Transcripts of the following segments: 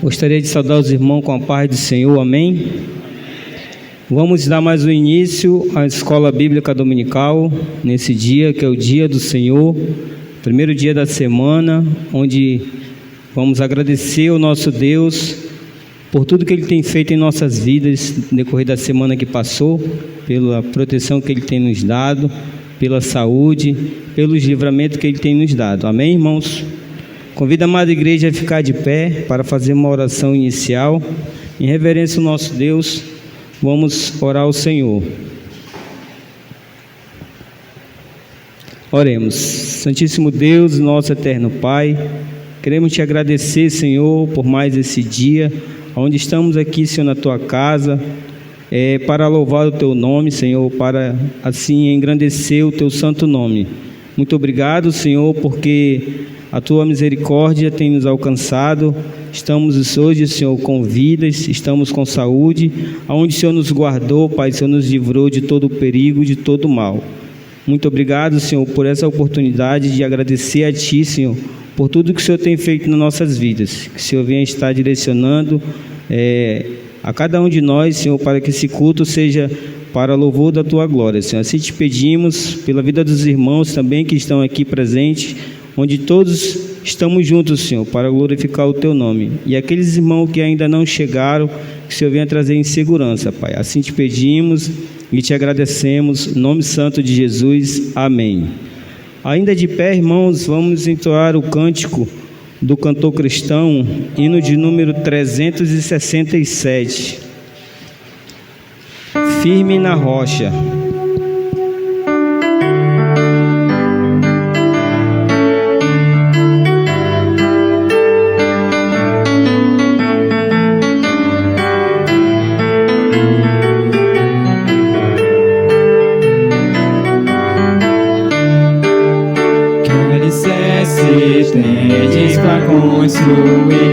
Gostaria de saudar os irmãos com a paz do Senhor, amém? Vamos dar mais um início à Escola Bíblica Dominical, nesse dia que é o dia do Senhor, primeiro dia da semana, onde vamos agradecer ao nosso Deus por tudo que Ele tem feito em nossas vidas no decorrer da semana que passou, pela proteção que Ele tem nos dado, pela saúde, pelos livramentos que Ele tem nos dado, amém, irmãos? Convido a amada igreja a ficar de pé para fazer uma oração inicial. Em reverência ao nosso Deus, vamos orar ao Senhor. Oremos. Santíssimo Deus, nosso eterno Pai, queremos te agradecer, Senhor, por mais esse dia, onde estamos aqui, Senhor, na tua casa, para louvar o teu nome, Senhor, para assim engrandecer o teu santo nome. Muito obrigado, Senhor, porque a tua misericórdia tem nos alcançado. Estamos hoje, Senhor, com vidas, estamos com saúde, aonde o Senhor nos guardou, Pai, o Senhor nos livrou de todo o perigo, de todo o mal. Muito obrigado, Senhor, por essa oportunidade de agradecer a Ti, Senhor, por tudo que o Senhor tem feito nas nossas vidas. Que o Senhor venha estar direcionando a cada um de nós, Senhor, para que esse culto seja para louvor da Tua glória, Senhor. Assim te pedimos, pela vida dos irmãos também que estão aqui presentes, onde todos estamos juntos, Senhor, para glorificar o Teu nome. E aqueles irmãos que ainda não chegaram, que o Senhor venha trazer em segurança, Pai. Assim te pedimos e te agradecemos, em nome santo de Jesus, amém. Ainda de pé, irmãos, vamos entoar o cântico do cantor cristão, hino de número 367, Firme na Rocha. Tendes para construir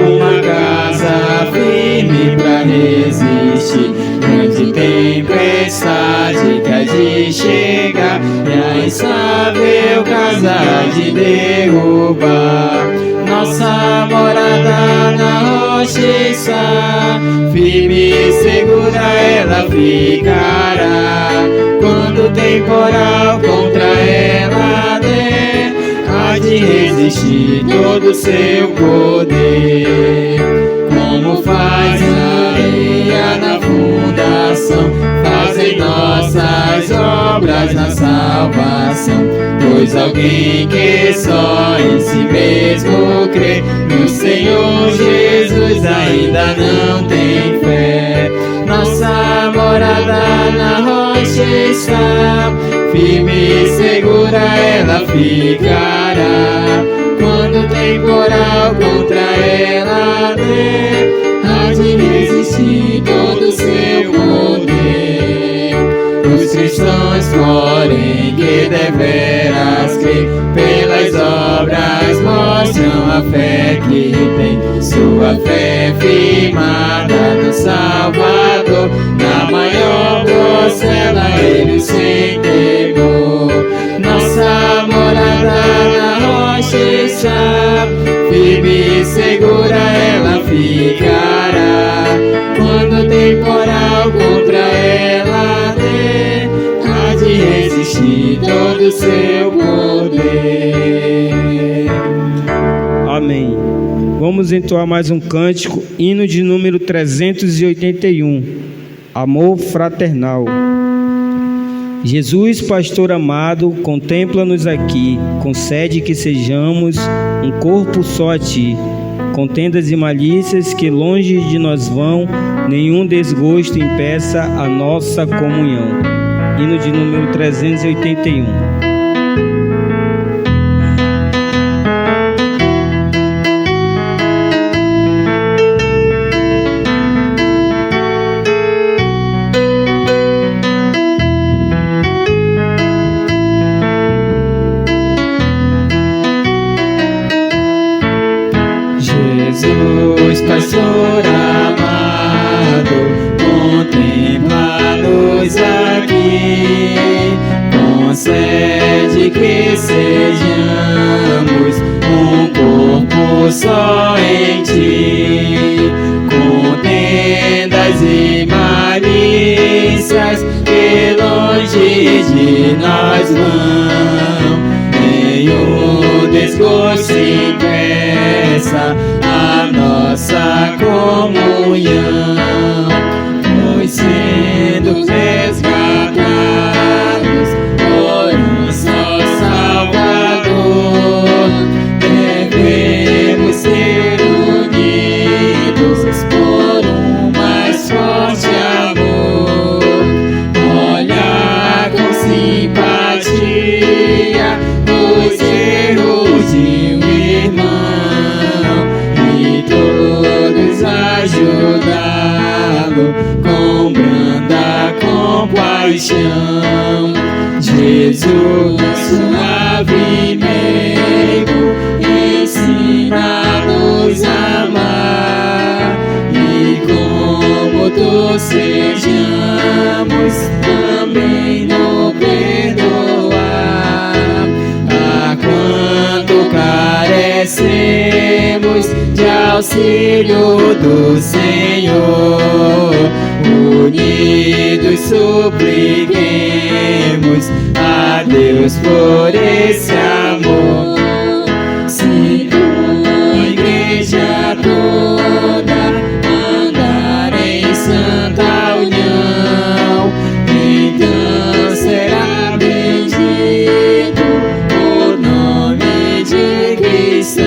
uma casa firme para resistir grande tempestade que há de chegar e a instável casa de derrubar. Nossa morada na rocha está, firme e segura ela ficará. Quando o temporal contra ela der, há de resistir todo o seu poder. Como faz a areia na fundação, fazem nossas obras na salvação. Pois alguém que só em si mesmo crê no Senhor Jesus ainda não tem fé. Nossa morada na rocha está, firme e segura ela ficará. Quando o temporal contra ela der, há de resistir todo o seu poder. Os cristãos, porém, que deveras crer, pelas obras mostram a fé que tem. Sua fé firmada no Salvador, na maior procela ele sem temor. Nossa morada na rocha está, firme e segura ela ficará. Quando o temporal contra ela der, há de resistir todo o seu poder. Amém. Vamos entoar mais um cântico, hino de número 381, Amor Fraternal. Jesus, pastor amado, contempla-nos aqui, concede que sejamos um corpo só a Ti. Contendas e malícias que longe de nós vão, nenhum desgosto impeça a nossa comunhão. Hino de número 381. Jesus, pastor amado, contempla-nos aqui, concede que sejamos um corpo só em Ti. vão, nenhum desgosto impeça a nossa comunhão, pois sendo resgatados por um só Salvador, devemos ser unidos por um mais forte amor. Olhar com simpatia os erros de um irmão e todos ajudá-lo com branda compaixão. Jesus, suave meigo, ensina-nos a amar, e como tu sejamos, também no perdoar. Ah, quanto carecemos de auxílio do Senhor, unidos supliquemos a Deus por esse amor. Se a igreja toda andar em santa união, então será bendito o nome de cristão.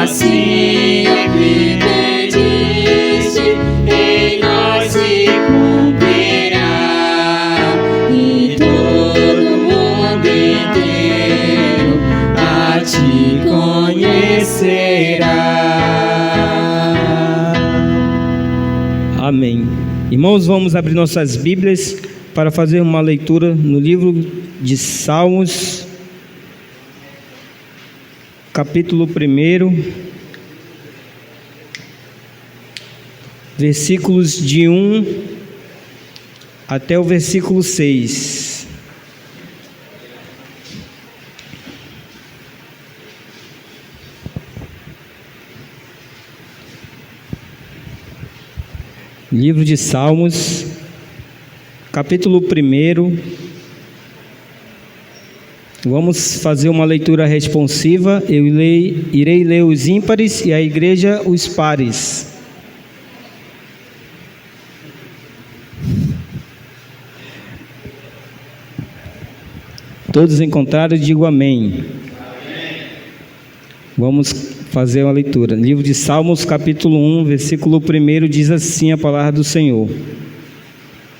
Assim é que pediste, em nós se cumprirá, e todo mundo inteiro a te conhecerá. Amém. Irmãos, vamos abrir nossas Bíblias para fazer uma leitura no livro de Salmos, capítulo 1, versículos de 1 até o versículo 6. Livro de Salmos, capítulo 1. Vamos fazer uma leitura responsiva. Eu irei ler os ímpares e a igreja os pares. Todos encontraram, digo amém. Vamos fazer uma leitura. Livro de Salmos, capítulo 1, versículo 1, diz assim a palavra do Senhor: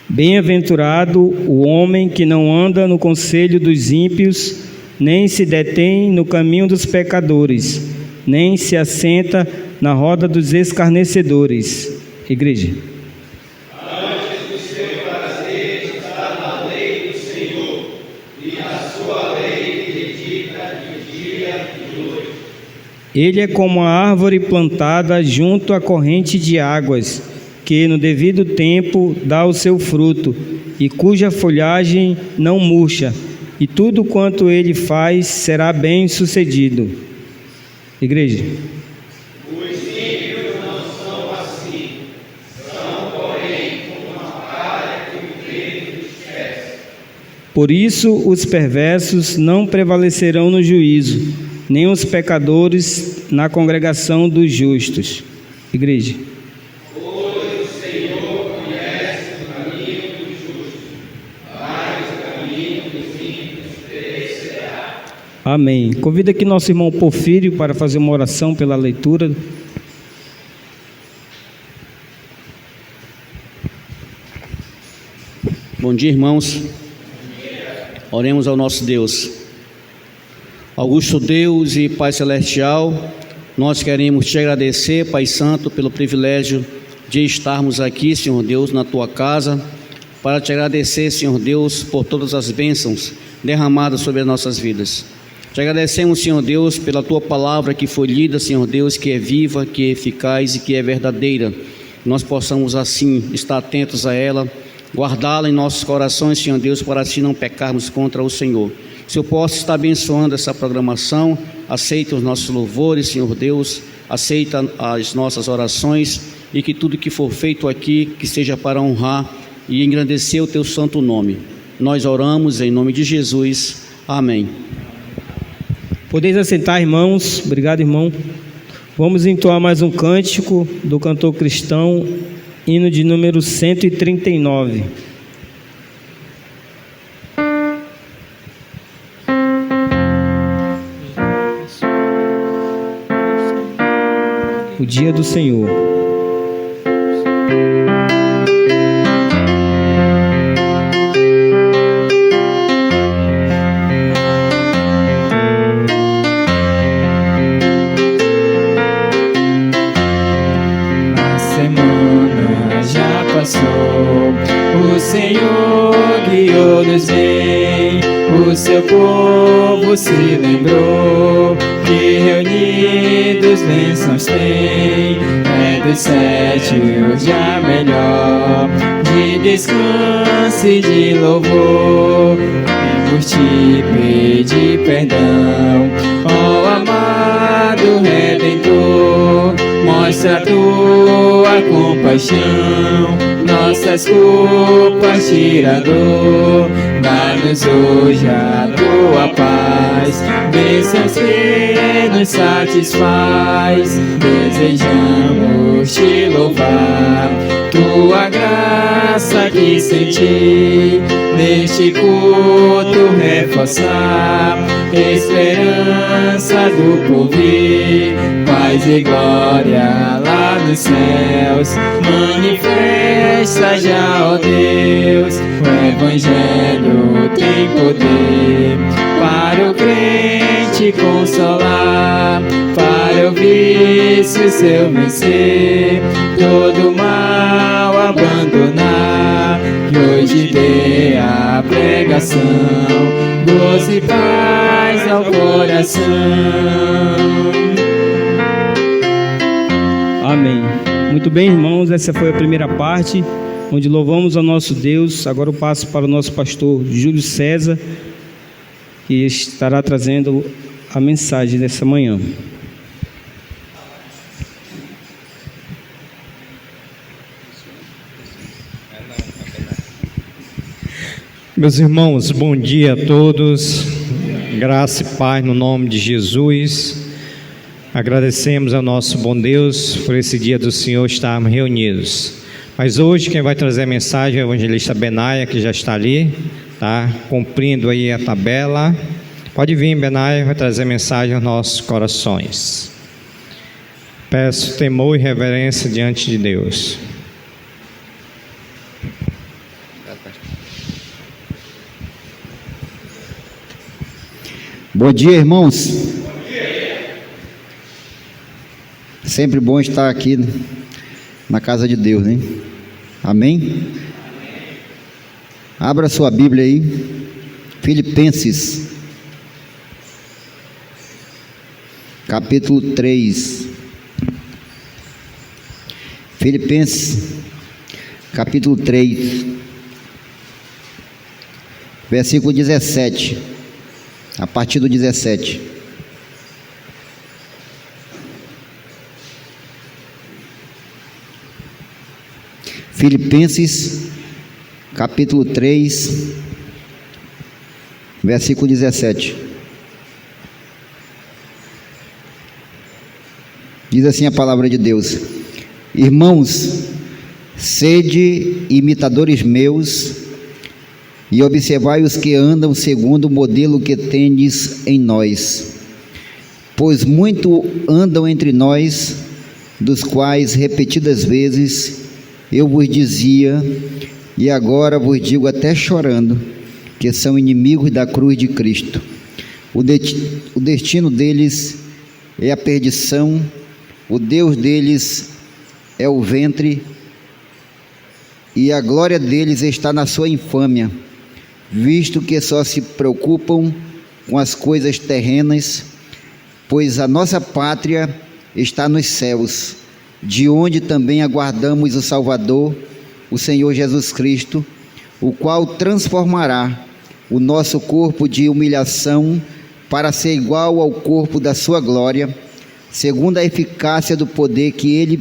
Bem-aventurado o homem que não anda no conselho dos ímpios, nem se detém no caminho dos pecadores, nem se assenta na roda dos escarnecedores. Igreja. Antes do seu prazer está na lei do Senhor, e a sua lei medita de dia e noite. Ele é como a árvore plantada junto à corrente de águas, que no devido tempo dá o seu fruto, e cuja folhagem não murcha, e tudo quanto ele faz será bem sucedido. Igreja. Os ímpios não são assim, são, porém, como uma palha que o vento dispersa. Por isso os perversos não prevalecerão no juízo, nem os pecadores na congregação dos justos. Igreja. Amém. Convido aqui nosso irmão Porfírio para fazer uma oração pela leitura. Bom dia, irmãos. Oremos ao nosso Deus. Augusto Deus e Pai Celestial, nós queremos te agradecer, Pai Santo, pelo privilégio de estarmos aqui, Senhor Deus, na tua casa, para te agradecer, Senhor Deus, por todas as bênçãos derramadas sobre as nossas vidas. Te agradecemos, Senhor Deus, pela tua palavra que foi lida, Senhor Deus, que é viva, que é eficaz e que é verdadeira. Nós possamos assim estar atentos a ela, guardá-la em nossos corações, Senhor Deus, para assim não pecarmos contra o Senhor. Se eu posso estar abençoando essa programação, aceita os nossos louvores, Senhor Deus, aceita as nossas orações, e que tudo que for feito aqui, que seja para honrar e engrandecer o teu santo nome. nós oramos em nome de Jesus. Amém. Podeis assentar, irmãos. Obrigado, irmão. Vamos entoar mais um cântico do cantor cristão, hino de número 139. O dia do Senhor. A semana já passou, o Senhor guiou-nos bem, o seu povo se lembrou que reunidos bênçãos tem. É dos 7 o dia melhor, de descanso e de louvor, e por ti pedir perdão, ó amado Redentor. Mostra a tua compaixão, nossas culpas tirador. Dá-nos hoje a tua paz, bênçãos que nos satisfaz. Desejamos te louvar, tua graça que senti, neste culto reforçar. Esperança do porvir, paz e glória lá nos céus. Manifesta já, ó Deus, o Evangelho tem poder para o crente consolar, para o vício seu vencer, todo mal abandonar. Que hoje dê a pregação, gozo e paz ao coração. Amém. Muito bem, irmãos, essa foi a primeira parte, onde louvamos ao nosso Deus. Agora eu passo para o nosso pastor Júlio César, que estará trazendo a mensagem dessa manhã. Meus irmãos, bom dia a todos, graça e paz no nome de Jesus. Agradecemos ao nosso bom Deus por esse dia do Senhor estarmos reunidos. Mas hoje quem vai trazer a mensagem é o evangelista Benaia, que já está ali, tá cumprindo aí a tabela. Pode vir, Benaia, vai trazer a mensagem aos nossos corações. Peço temor e reverência diante de Deus. Bom dia, irmãos. Sempre bom estar aqui na casa de Deus, né? Amém? Abra sua Bíblia aí, Filipenses, capítulo 3. Filipenses, capítulo 3, versículo 17. A partir do 17. Filipenses, capítulo 3, versículo 17. Diz assim a palavra de Deus: Irmãos, sede imitadores meus, e observai os que andam segundo o modelo que tendes em nós. Pois muito andam entre nós, dos quais repetidas vezes eu vos dizia, e agora vos digo até chorando, que são inimigos da cruz de Cristo. O destino deles é a perdição, o Deus deles é o ventre, e a glória deles está na sua infâmia, visto que só se preocupam com as coisas terrenas, pois a nossa pátria está nos céus, de onde também aguardamos o Salvador, o Senhor Jesus Cristo, o qual transformará o nosso corpo de humilhação para ser igual ao corpo da sua glória, segundo a eficácia do poder que ele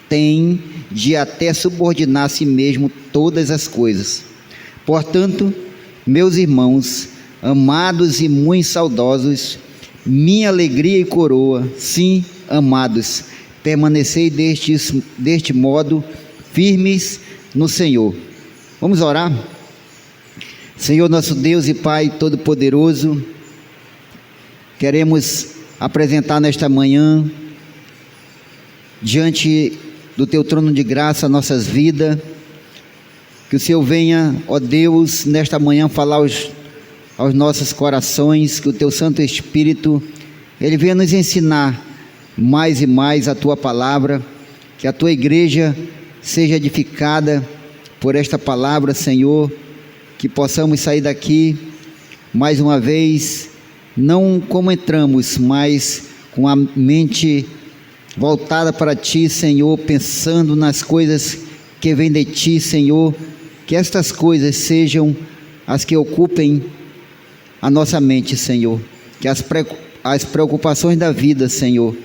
tem de até subordinar a si mesmo todas as coisas. Portanto, meus irmãos, amados e muito saudosos, minha alegria e coroa, sim, amados, permanecei deste modo firmes no Senhor. Vamos orar? Senhor nosso Deus e Pai Todo-Poderoso, queremos apresentar nesta manhã, diante do Teu trono de graça, nossas vidas, que o Senhor venha, ó Deus, nesta manhã falar aos nossos corações, que o Teu Santo Espírito, Ele venha nos ensinar mais e mais a Tua palavra, que a Tua igreja seja edificada por esta palavra, Senhor, que possamos sair daqui, mais uma vez, não como entramos, mas com a mente voltada para Ti, Senhor, pensando nas coisas que vêm de Ti, Senhor, que estas coisas sejam as que ocupem a nossa mente, Senhor, que as preocupações da vida, Senhor,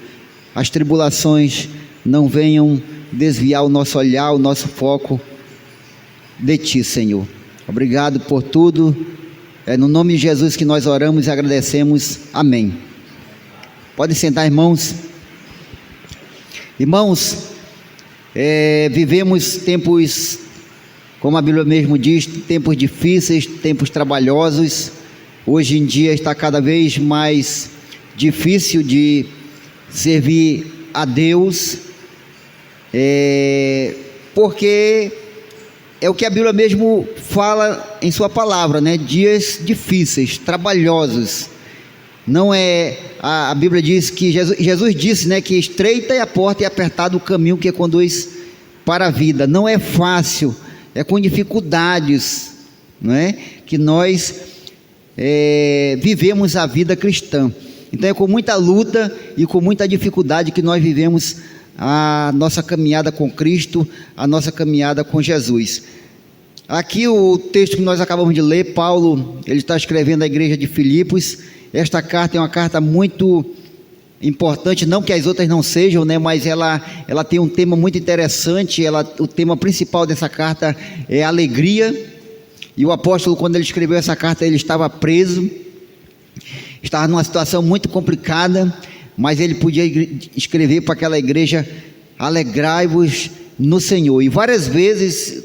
as tribulações não venham desviar o nosso olhar, o nosso foco de Ti, Senhor. Obrigado por tudo, é no nome de Jesus que nós oramos e agradecemos, amém. Pode sentar, irmãos. Irmãos, vivemos tempos, como a Bíblia mesmo diz, tempos difíceis, tempos trabalhosos. Hoje em dia está cada vez mais difícil de servir a Deus, porque é o que a Bíblia mesmo fala em sua palavra, né? Dias difíceis, trabalhosos. Não é, a Bíblia diz que Jesus disse, né, que estreita é a porta e apertado o caminho que conduz para a vida. Não é fácil, é com dificuldades, não é, que nós vivemos a vida cristã. Então é com muita luta e com muita dificuldade que nós vivemos a nossa caminhada com Cristo, a nossa caminhada com Jesus. Aqui o texto que nós acabamos de ler, Paulo, ele está escrevendo à igreja de Filipos. Esta carta é uma carta muito importante, não que as outras não sejam, né, mas ela tem um tema muito interessante. O tema principal dessa carta é alegria, e o apóstolo, quando ele escreveu essa carta, ele estava preso, estava numa situação muito complicada, mas ele podia escrever para aquela igreja: alegrai-vos no Senhor. E várias vezes,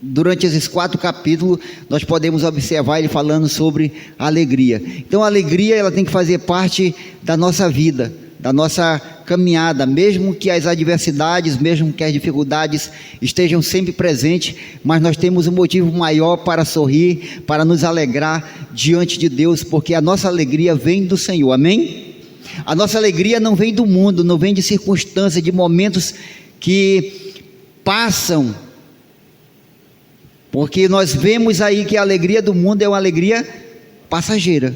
durante esses 4 capítulos, nós podemos observar ele falando sobre alegria. Então a alegria, ela tem que fazer parte da nossa vida, da nossa caminhada, mesmo que as adversidades, mesmo que as dificuldades estejam sempre presentes, mas nós temos um motivo maior para sorrir, para nos alegrar diante de Deus, porque a nossa alegria vem do Senhor, amém? A nossa alegria não vem do mundo, não vem de circunstâncias, de momentos que passam, porque nós vemos aí que a alegria do mundo é uma alegria passageira,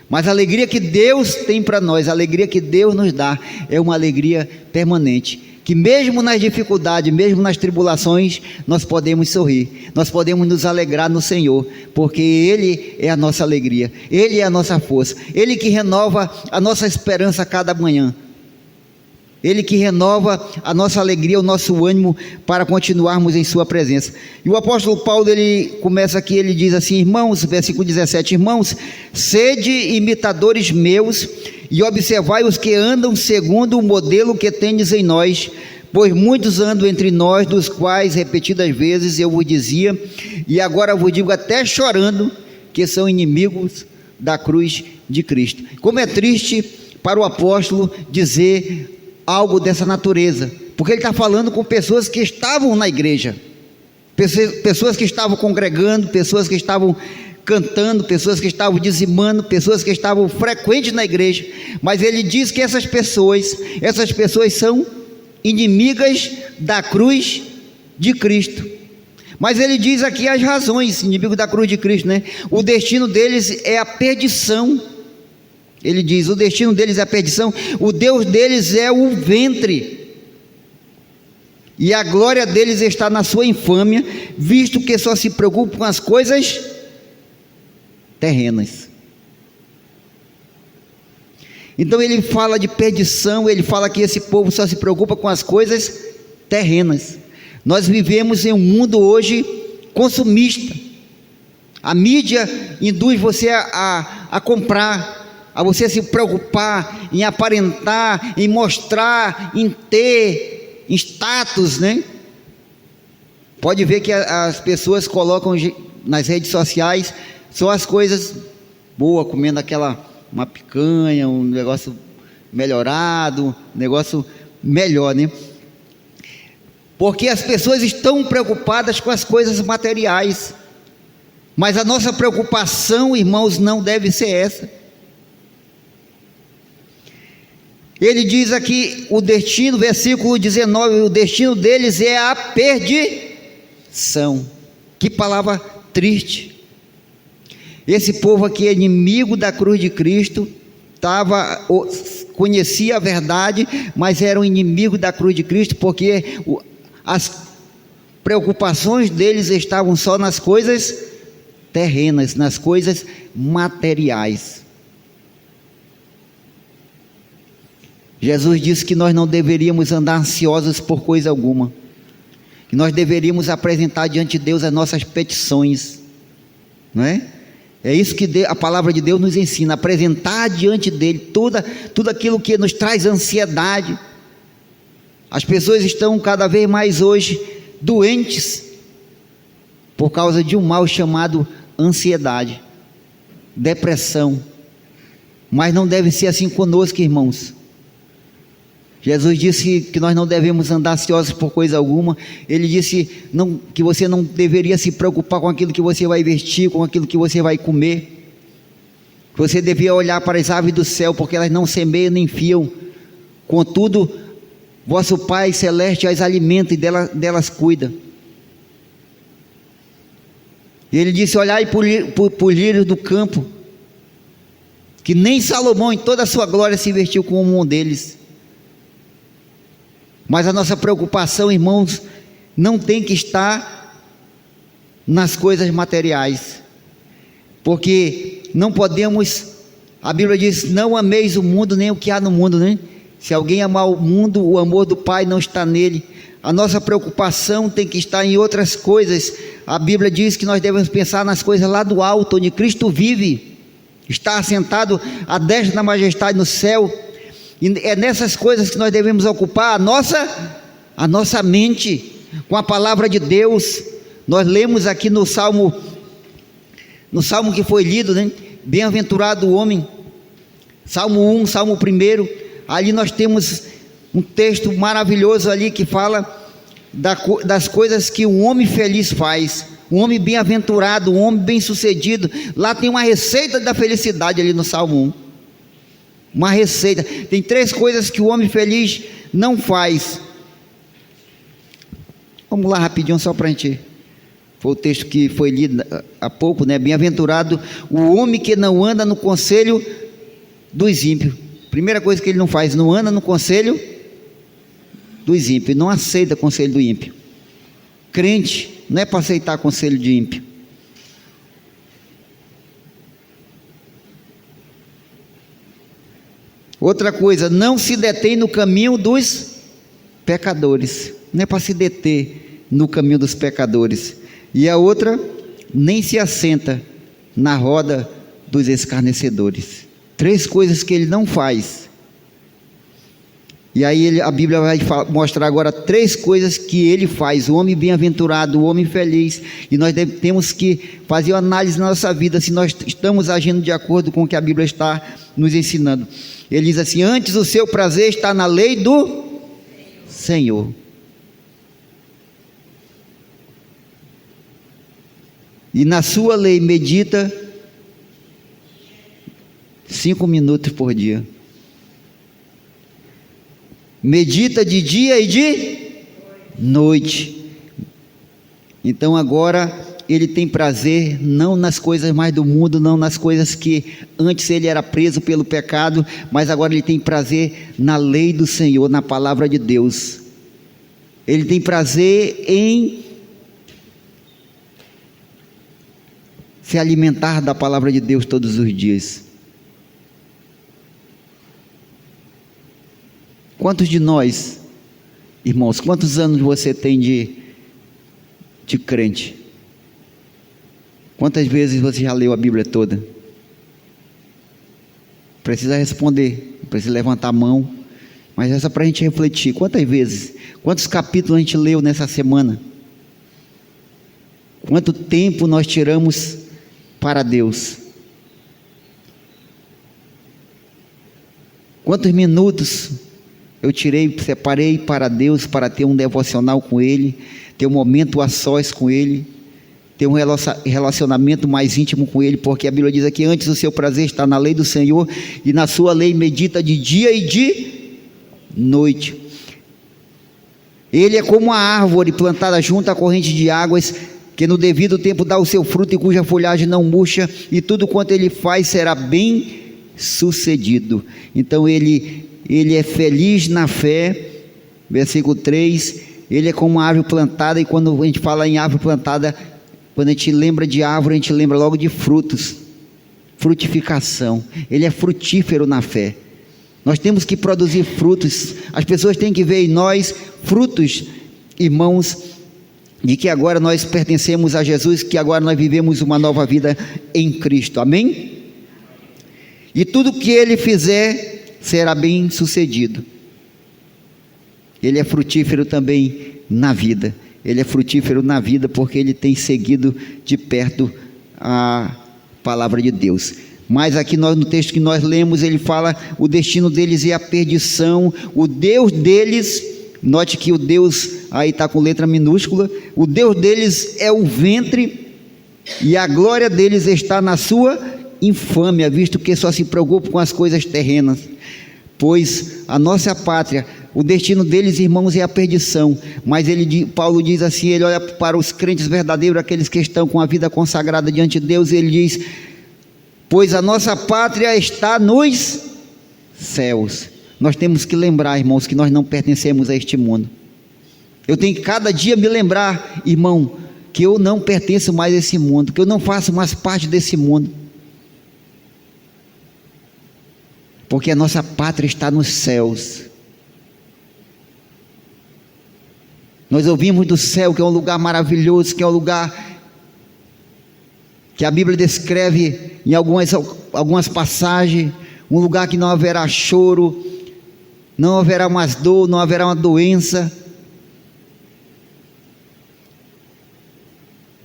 mas a alegria que Deus tem para nós, a alegria que Deus nos dá, é uma alegria permanente, que mesmo nas dificuldades, mesmo nas tribulações, nós podemos sorrir, nós podemos nos alegrar no Senhor, porque Ele é a nossa alegria, Ele é a nossa força, Ele que renova a nossa esperança a cada manhã, Ele que renova a nossa alegria, o nosso ânimo para continuarmos em sua presença. E o apóstolo Paulo, ele começa aqui, ele diz assim, irmãos, versículo 17, irmãos, sede imitadores meus, e observai os que andam segundo o modelo que tendes em nós, pois muitos andam entre nós, dos quais repetidas vezes eu vos dizia, e agora vos digo até chorando, que são inimigos da cruz de Cristo. Como é triste para o apóstolo dizer algo dessa natureza, porque ele está falando com pessoas que estavam na igreja, pessoas que estavam congregando, pessoas que estavam cantando, pessoas que estavam dizimando, pessoas que estavam frequentes na igreja, mas ele diz que essas pessoas são inimigas da cruz de Cristo. Mas ele diz aqui as razões, inimigo da cruz de Cristo, né? O destino deles é a perdição. Ele diz, o destino deles é a perdição, o Deus deles é o ventre, e a glória deles está na sua infâmia, visto que só se preocupam com as coisas terrenas. Então ele fala de perdição, ele fala que esse povo só se preocupa com as coisas terrenas. Nós vivemos em um mundo hoje consumista. A mídia induz você a comprar, a você se preocupar em aparentar, em mostrar, em ter, em status, né? Pode ver que as pessoas colocam nas redes sociais só as coisas boas, comendo uma picanha, um negócio melhorado, um negócio melhor, né? Porque as pessoas estão preocupadas com as coisas materiais, mas a nossa preocupação, irmãos, não deve ser essa. Ele diz aqui, o destino, versículo 19, o destino deles é a perdição. Que palavra triste. Esse povo aqui é inimigo da cruz de Cristo, conhecia a verdade, mas era um inimigo da cruz de Cristo, porque as preocupações deles estavam só nas coisas terrenas, nas coisas materiais. Jesus disse que nós não deveríamos andar ansiosos por coisa alguma, que nós deveríamos apresentar diante de Deus as nossas petições, não é? É isso que a palavra de Deus nos ensina, apresentar diante dele tudo aquilo que nos traz ansiedade. As pessoas estão cada vez mais hoje doentes por causa de um mal chamado ansiedade, depressão, mas não deve ser assim conosco, irmãos. Jesus disse que nós não devemos andar ansiosos por coisa alguma. Ele disse que você não deveria se preocupar com aquilo que você vai vestir, com aquilo que você vai comer. Você devia olhar para as aves do céu, porque elas não semeiam nem fiam, contudo vosso Pai Celeste as alimenta e delas cuida. E ele disse: olhai por lírios do campo, que nem Salomão em toda a sua glória se vestiu como um deles. Mas a nossa preocupação, irmãos, não tem que estar nas coisas materiais, porque não podemos, a Bíblia diz: não ameis o mundo nem o que há no mundo, né? Se alguém amar o mundo, o amor do Pai não está nele. A nossa preocupação tem que estar em outras coisas. A Bíblia diz que nós devemos pensar nas coisas lá do alto, onde Cristo vive, está assentado à destra da majestade no céu. E é nessas coisas que nós devemos ocupar a nossa mente com a palavra de Deus. Nós lemos aqui no Salmo que foi lido, né? Bem-aventurado o homem, Salmo 1, Salmo 1, ali nós temos um texto maravilhoso ali que fala das coisas que um homem feliz faz, um homem bem-aventurado, um homem bem-sucedido. Lá tem uma receita da felicidade ali no Salmo 1, uma receita. Tem 3 coisas que o homem feliz não faz. Vamos lá rapidinho só para a gente, foi o texto que foi lido há pouco, né? Bem-aventurado o homem que não anda no conselho dos ímpios. Primeira coisa que ele não faz, não anda no conselho dos ímpios, não aceita conselho do ímpio. Crente não é para aceitar conselho de ímpio. Outra coisa, não se detém no caminho dos pecadores, não é para se deter no caminho dos pecadores. E a outra, nem se assenta na roda dos escarnecedores. 3 coisas que ele não faz. E aí a Bíblia vai mostrar agora 3 coisas que ele faz, o homem bem-aventurado, o homem feliz. E nós temos que fazer uma análise na nossa vida, se nós estamos agindo de acordo com o que a Bíblia está nos ensinando. Ele diz assim: antes o seu prazer está na lei do Senhor. E na sua lei medita 5 minutos por dia. Medita de dia e de noite. Então agora ele tem prazer não nas coisas mais do mundo, não nas coisas que antes ele era preso pelo pecado, mas agora ele tem prazer na lei do Senhor, na palavra de Deus. Ele tem prazer em se alimentar da palavra de Deus todos os dias. Quantos de nós, irmãos, quantos anos você tem de crente? Quantas vezes você já leu a Bíblia toda? Precisa responder, precisa levantar a mão, mas essa para a gente refletir. Quantas vezes? Quantos capítulos a gente leu nessa semana? Quanto tempo nós tiramos para Deus? Quantos minutos eu separei para Deus, para ter um devocional com Ele, ter um momento a sós com Ele, ter um relacionamento mais íntimo com Ele, porque a Bíblia diz aqui: antes o seu prazer está na lei do Senhor, e na sua lei medita de dia e de noite. Ele é como uma árvore plantada junto à corrente de águas, que no devido tempo dá o seu fruto e cuja folhagem não murcha, e tudo quanto ele faz será bem sucedido. Então ele é feliz na fé. Versículo 3, ele é como uma árvore plantada, e quando a gente fala em árvore plantada, quando a gente lembra de árvore, a gente lembra logo de frutos, frutificação. Ele é frutífero na fé. Nós temos que produzir frutos, as pessoas têm que ver em nós frutos, irmãos, de que agora nós pertencemos a Jesus, que agora nós vivemos uma nova vida em Cristo, amém? E tudo que ele fizer será bem sucedido. Ele é frutífero também na vida. Ele é frutífero na vida porque ele tem seguido de perto a palavra de Deus. Mas aqui no texto que nós lemos, ele fala: o destino deles é a perdição, o Deus deles, note que o Deus aí está com letra minúscula, o Deus deles é o ventre, e a glória deles está na sua infâmia, visto que só se preocupa com as coisas terrenas. Pois a nossa pátria, o destino deles, irmãos, é a perdição. Mas Paulo diz assim, ele olha para os crentes verdadeiros, aqueles que estão com a vida consagrada diante de Deus, ele diz: pois a nossa pátria está nos céus. Nós temos que lembrar, irmãos, que nós não pertencemos a este mundo. Eu tenho que cada dia me lembrar, irmão, que eu não pertenço mais a esse mundo, que eu não faço mais parte desse mundo, porque a nossa pátria está nos céus. Nós ouvimos do céu que é um lugar maravilhoso, que é um lugar que a Bíblia descreve em algumas passagens, um lugar que não haverá choro, não haverá mais dor, não haverá uma doença.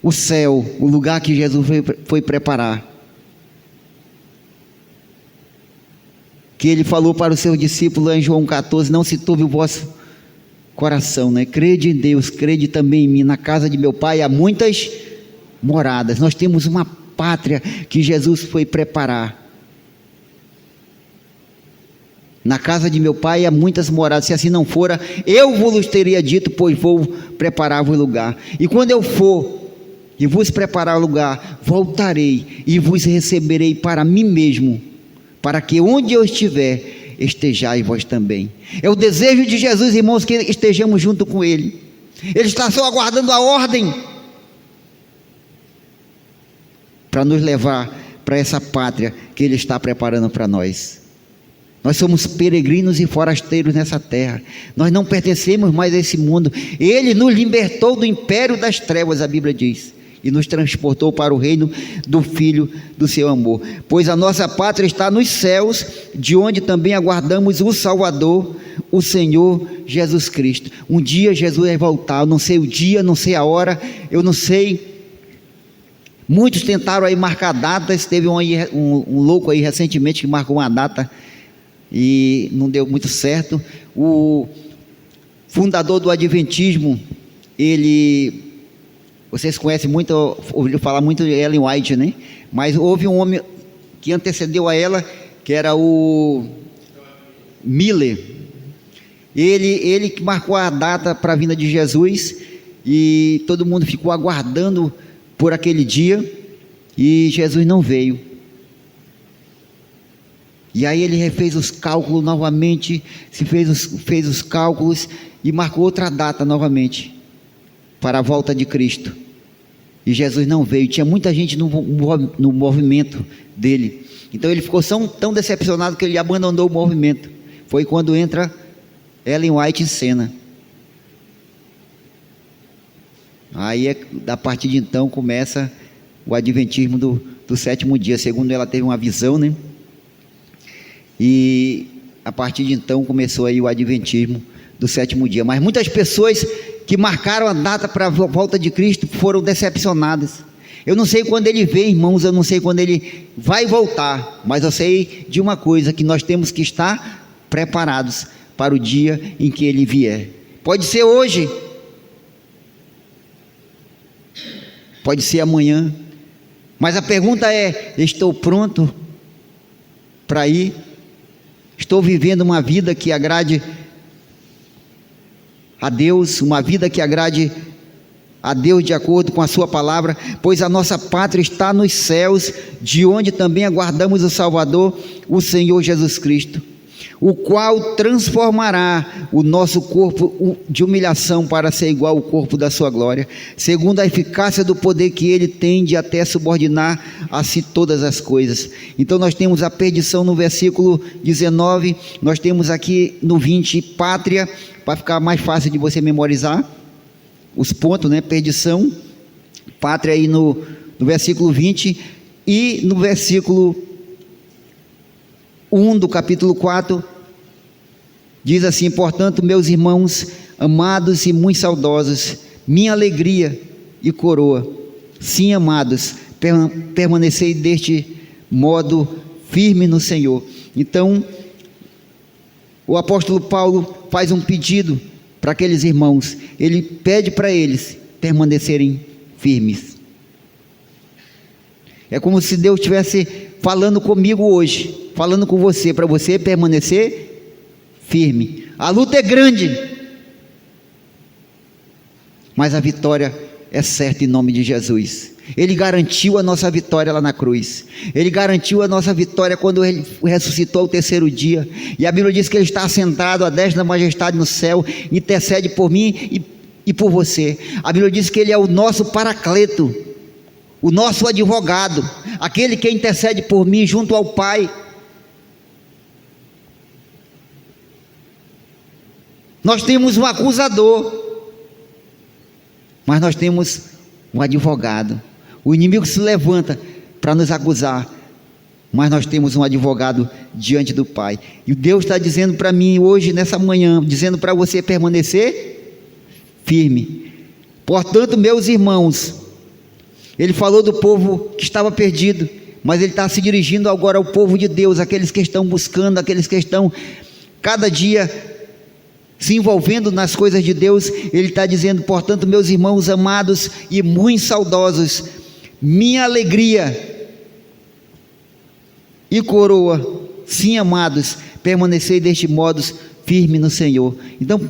O céu, o lugar que Jesus foi preparar, que ele falou para os seus discípulos em João 14: não se turbe o vosso coração, né? Crede em Deus, crede também em mim. Na casa de meu pai há muitas moradas. Nós temos uma pátria que Jesus foi preparar. Na casa de meu pai há muitas moradas, se assim não fora, eu vos teria dito, pois vou preparar-vos lugar. E quando eu for e vos preparar lugar, voltarei e vos receberei para mim mesmo, para que onde eu estiver, estejais vós também. É o desejo de Jesus, irmãos, que estejamos junto com Ele. Ele está só aguardando a ordem para nos levar para essa pátria que Ele está preparando para nós. Nós somos peregrinos e forasteiros nessa terra. Nós não pertencemos mais a esse mundo. Ele nos libertou do império das trevas, a Bíblia diz, e nos transportou para o reino do Filho do seu amor. Pois a nossa pátria está nos céus, de onde também aguardamos o Salvador, o Senhor Jesus Cristo. Um dia Jesus vai voltar. Eu não sei o dia, não sei a hora, eu não sei. Muitos tentaram aí marcar datas. Teve um louco aí recentemente que marcou uma data e não deu muito certo. O fundador do Adventismo, vocês conhecem muito, ouviram falar muito de Ellen White, né? Mas houve um homem que antecedeu a ela, que era o Miller. Ele que marcou a data para a vinda de Jesus, e todo mundo ficou aguardando por aquele dia, e Jesus não veio. E aí ele refez os cálculos novamente, fez os cálculos e marcou outra data novamente para a volta de Cristo. E Jesus não veio. Tinha muita gente no movimento dele. Então ele ficou tão decepcionado que ele abandonou o movimento. Foi quando entra Ellen White em cena. Aí a partir de então começa o adventismo do sétimo dia. Segundo ela, teve uma visão, né? E a partir de então começou aí o adventismo do sétimo dia. Mas muitas pessoas que marcaram a data para a volta de Cristo foram decepcionadas. Eu não sei quando ele vem, irmãos, eu não sei quando ele vai voltar, mas eu sei de uma coisa, que nós temos que estar preparados para o dia em que ele vier. Pode ser hoje, pode ser amanhã, mas a pergunta é: estou pronto para ir? Estou vivendo uma vida que agrade a Deus, uma vida que agrade a Deus de acordo com a sua palavra? Pois a nossa pátria está nos céus, de onde também aguardamos o Salvador, o Senhor Jesus Cristo, o qual transformará o nosso corpo de humilhação para ser igual ao corpo da sua glória, segundo a eficácia do poder que ele tem de até subordinar a si todas as coisas. Então nós temos a perdição no versículo 19, nós temos aqui no 20, pátria, para ficar mais fácil de você memorizar os pontos, né? Perdição, pátria aí no versículo 20, e no versículo 1 do capítulo 4, diz assim: portanto, meus irmãos, amados e muito saudosos, minha alegria e coroa, sim, amados, permanecei deste modo firme no Senhor. Então, o apóstolo Paulo faz um pedido para aqueles irmãos, ele pede para eles permanecerem firmes. É como se Deus estivesse falando comigo hoje, falando com você, para você permanecer firme. A luta é grande, mas a vitória é certa em nome de Jesus. Ele garantiu a nossa vitória lá na cruz. Ele garantiu a nossa vitória quando ele ressuscitou ao terceiro dia. E a Bíblia diz que ele está assentado à destra da majestade no céu, intercede por mim e por você. A Bíblia diz que ele é o nosso paracleto, o nosso advogado, aquele que intercede por mim junto ao Pai. Nós temos um acusador, mas nós temos um advogado. O inimigo se levanta para nos acusar, mas nós temos um advogado diante do Pai. E Deus está dizendo para mim hoje, nessa manhã, dizendo para você permanecer firme. Portanto, meus irmãos, ele falou do povo que estava perdido, mas ele está se dirigindo agora ao povo de Deus, aqueles que estão buscando, aqueles que estão cada dia se envolvendo nas coisas de Deus. Ele está dizendo: portanto, meus irmãos amados e muito saudosos, minha alegria e coroa, sim, amados, permanecei deste modo firme no Senhor. Então,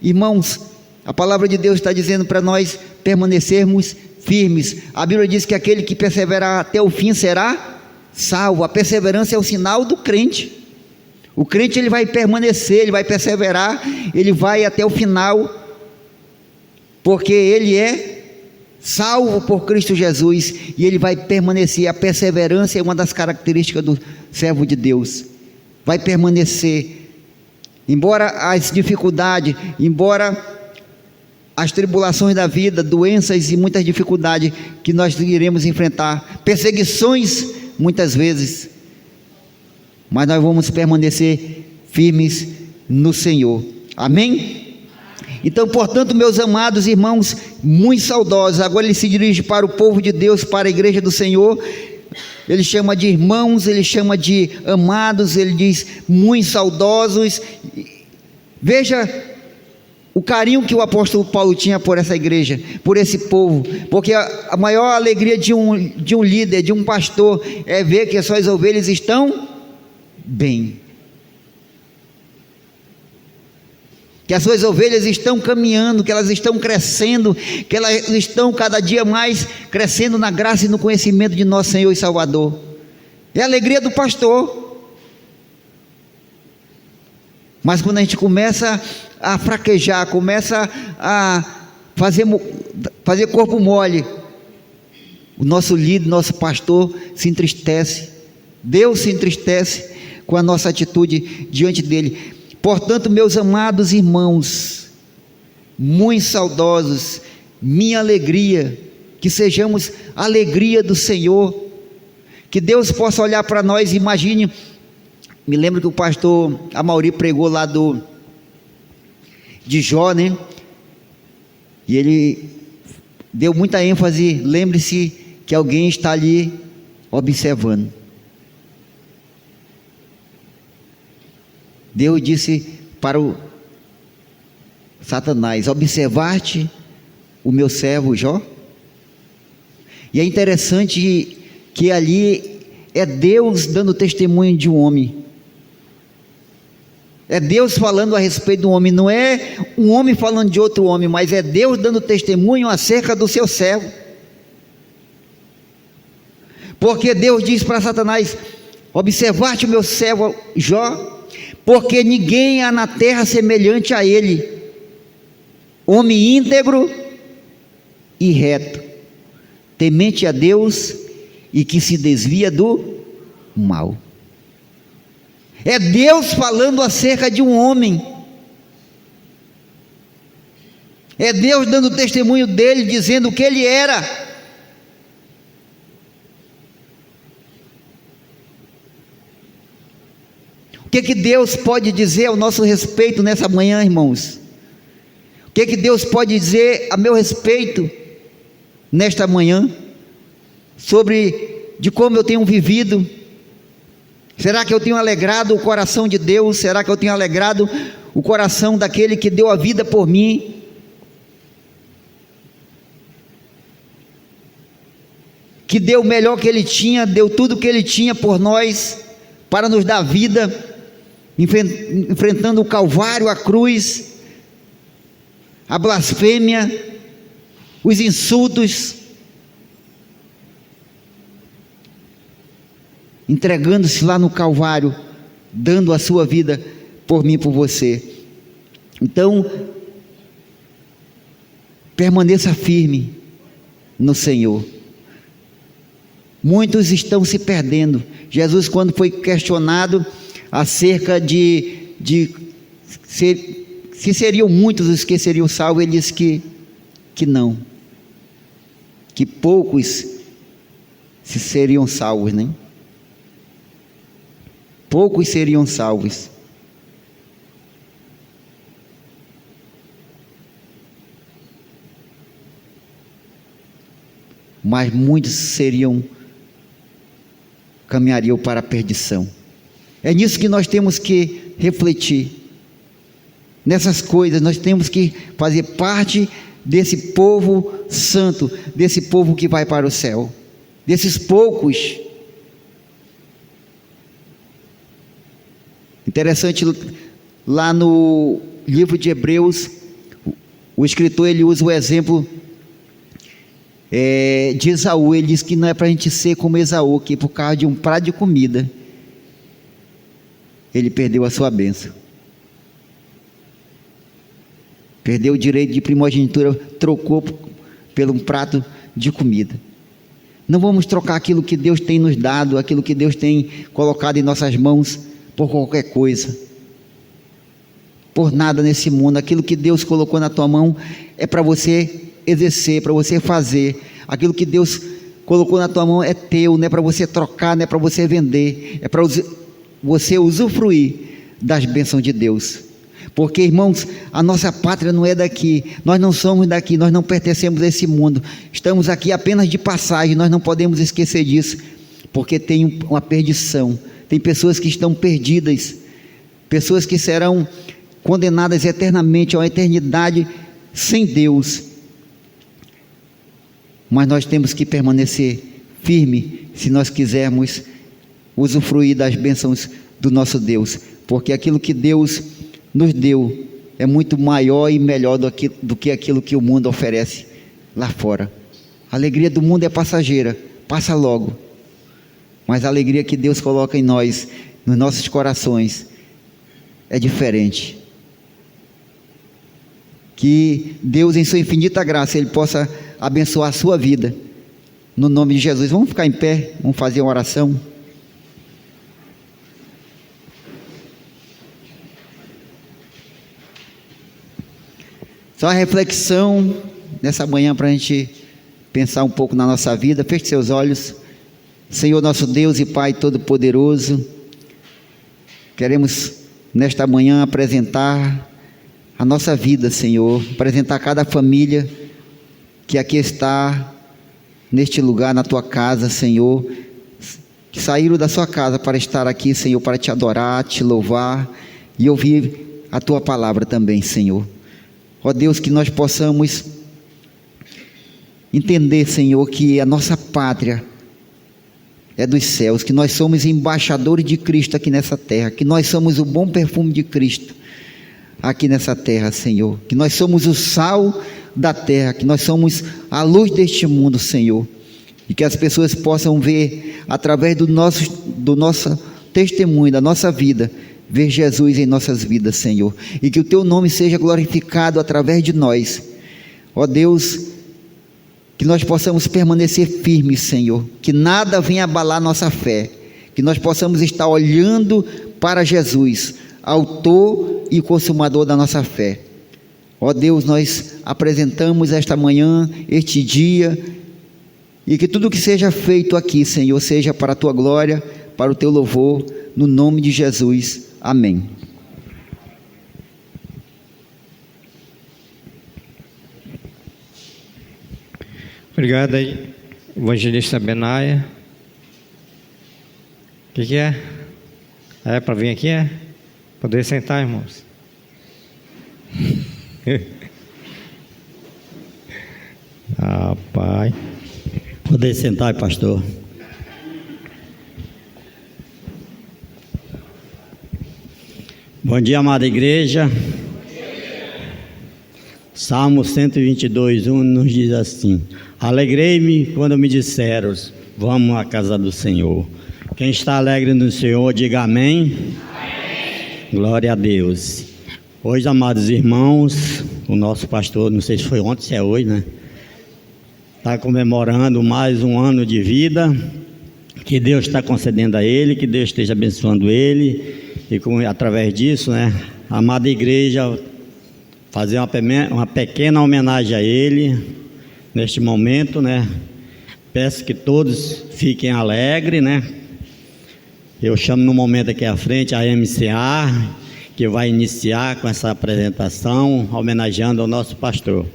irmãos, a palavra de Deus está dizendo para nós permanecermos firmes. A Bíblia diz que aquele que perseverar até o fim será salvo. A perseverança é o sinal do crente. O crente, ele vai permanecer, ele vai perseverar, ele vai até o final, porque ele é salvo por Cristo Jesus, e ele vai permanecer. A perseverança é uma das características do servo de Deus. Vai permanecer, embora as dificuldades, embora as tribulações da vida, doenças e muitas dificuldades que nós iremos enfrentar, perseguições muitas vezes, mas nós vamos permanecer firmes no Senhor. Amém? Então, portanto, meus amados irmãos, muito saudosos, agora ele se dirige para o povo de Deus, para a igreja do Senhor. Ele chama de irmãos, ele chama de amados, ele diz muito saudosos. Veja o carinho que o apóstolo Paulo tinha por essa igreja, por esse povo, porque a maior alegria de um líder, de um pastor, é ver que as suas ovelhas estão bem, que as suas ovelhas estão caminhando, que elas estão crescendo, que elas estão cada dia mais crescendo na graça e no conhecimento de nosso Senhor e Salvador. É a alegria do pastor. Mas quando a gente começa a fraquejar, começa a fazer corpo mole, o nosso líder, nosso pastor se entristece. Deus se entristece com a nossa atitude diante dele. Portanto, meus amados irmãos, muito saudosos, minha alegria, que sejamos a alegria do Senhor, que Deus possa olhar para nós. Imagine, me lembro que o pastor Amaury pregou lá de Jó, né? E ele deu muita ênfase, lembre-se que alguém está ali observando. Deus disse para o Satanás: observar-te o meu servo Jó. E é interessante que ali é Deus dando testemunho de um homem. É Deus falando a respeito de um homem, não é um homem falando de outro homem, mas é Deus dando testemunho acerca do seu servo. Porque Deus diz para Satanás: observar-te o meu servo Jó, porque ninguém há na terra semelhante a ele, homem íntegro e reto, temente a Deus e que se desvia do mal. É Deus falando acerca de um homem, é Deus dando testemunho dele, dizendo o que ele era. O que Deus pode dizer ao nosso respeito nessa manhã, irmãos? O que Deus pode dizer a meu respeito nesta manhã, sobre de como eu tenho vivido? Será que eu tenho alegrado o coração de Deus? Será que eu tenho alegrado o coração daquele que deu a vida por mim? Que deu o melhor que ele tinha, deu tudo que ele tinha por nós, para nos dar vida, enfrentando o Calvário, a cruz, a blasfêmia, os insultos, entregando-se lá no Calvário, dando a sua vida por mim e por você. Então, permaneça firme no Senhor. Muitos estão se perdendo. Jesus, quando foi questionado acerca se seriam muitos os que seriam salvos, ele disse que não, que poucos se seriam salvos, né? Poucos seriam salvos. Mas muitos caminhariam para a perdição. É nisso que nós temos que refletir. Nessas coisas nós temos que fazer parte desse povo santo, desse povo que vai para o céu, desses poucos. Interessante, lá no livro de Hebreus, o escritor ele usa o exemplo de Esaú. Ele diz que não é para a gente ser como Esaú, que por causa de um prato de comida ele perdeu a sua bênção, perdeu o direito de primogenitura, trocou por um prato de comida. Não vamos trocar aquilo que Deus tem nos dado, aquilo que Deus tem colocado em nossas mãos, por qualquer coisa, por nada nesse mundo. Aquilo que Deus colocou na tua mão é para você exercer, para você fazer. Aquilo que Deus colocou na tua mão é teu, não é para você trocar, não é para você vender, é para você usufruir das bênçãos de Deus. Porque, irmãos, a nossa pátria não é daqui, nós não somos daqui, nós não pertencemos a esse mundo, estamos aqui apenas de passagem. Nós não podemos esquecer disso, porque tem uma perdição. Tem pessoas que estão perdidas, pessoas que serão condenadas eternamente a uma eternidade sem Deus. Mas nós temos que permanecer firme se nós quisermos usufruir das bênçãos do nosso Deus, porque aquilo que Deus nos deu é muito maior e melhor do que aquilo que o mundo oferece lá fora. A alegria do mundo é passageira, passa logo. Mas a alegria que Deus coloca em nós, nos nossos corações, é diferente. Que Deus, em sua infinita graça, Ele possa abençoar a sua vida, no nome de Jesus. Vamos ficar em pé, vamos fazer uma oração. Só uma reflexão nessa manhã para a gente pensar um pouco na nossa vida. Feche seus olhos. Senhor nosso Deus e Pai Todo-Poderoso, queremos nesta manhã apresentar a nossa vida, Senhor, apresentar cada família que aqui está, neste lugar, na Tua casa, Senhor, que saíram da Sua casa para estar aqui, Senhor, para Te adorar, Te louvar e ouvir a Tua palavra também, Senhor. Ó Deus, que nós possamos entender, Senhor, que a nossa pátria é dos céus, que nós somos embaixadores de Cristo aqui nessa terra, que nós somos o bom perfume de Cristo aqui nessa terra, Senhor, que nós somos o sal da terra, que nós somos a luz deste mundo, Senhor, e que as pessoas possam ver através do nosso testemunho, da nossa vida, ver Jesus em nossas vidas, Senhor, e que o Teu nome seja glorificado através de nós. Ó Deus, que nós possamos permanecer firmes, Senhor, que nada venha abalar nossa fé, que nós possamos estar olhando para Jesus, autor e consumador da nossa fé. Ó Deus, nós apresentamos esta manhã, este dia, e que tudo que seja feito aqui, Senhor, seja para a Tua glória, para o Teu louvor, no nome de Jesus. Amém. Obrigado aí, evangelista Benaia. O que é? É para vir aqui, é? Poder sentar, irmãos. Pai. Poder sentar, pastor. Bom dia, amada igreja. Salmo 122, 1 nos diz assim: alegrei-me quando me disseram, vamos à casa do Senhor. Quem está alegre no Senhor, diga amém. Amém. Glória a Deus. Hoje, amados irmãos, o nosso pastor, não sei se foi ontem, se é hoje, né? Está comemorando mais um ano de vida, que Deus está concedendo a ele, que Deus esteja abençoando ele, e através disso, né, a amada igreja fazer uma pequena homenagem a ele, neste momento, né? Peço que todos fiquem alegres, né? Eu chamo no momento aqui à frente a MCA, que vai iniciar com essa apresentação, homenageando ao nosso pastor.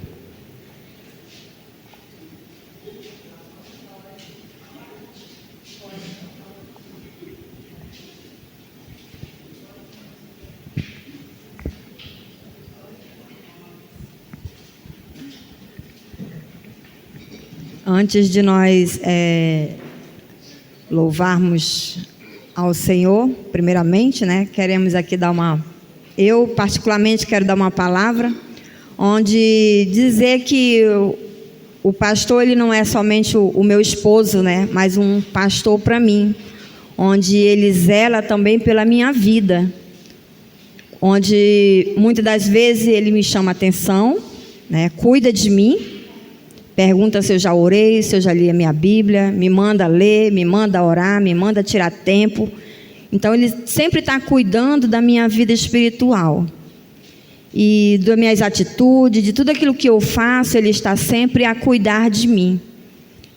Antes de nós louvarmos ao Senhor, primeiramente, né, queremos aqui eu particularmente quero dar uma palavra, onde dizer que o pastor, ele não é somente o meu esposo, né, mas um pastor para mim, onde ele zela também pela minha vida, onde muitas das vezes ele me chama atenção, né, cuida de mim, pergunta se eu já orei, se eu já li a minha Bíblia, me manda ler, me manda orar, me manda tirar tempo. Então ele sempre está cuidando da minha vida espiritual e das minhas atitudes, de tudo aquilo que eu faço, ele está sempre a cuidar de mim.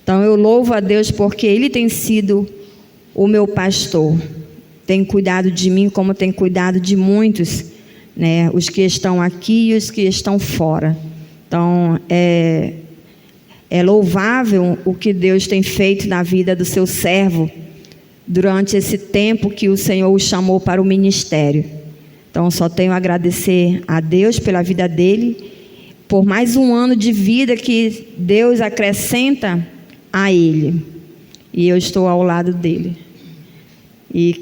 Então eu louvo a Deus porque ele tem sido o meu pastor, tem cuidado de mim como tem cuidado de muitos, né? Os que estão aqui e os que estão fora. Então é louvável o que Deus tem feito na vida do seu servo durante esse tempo que o Senhor o chamou para o ministério. Então só tenho a agradecer a Deus pela vida dele, por mais um ano de vida que Deus acrescenta a ele, e eu estou ao lado dele e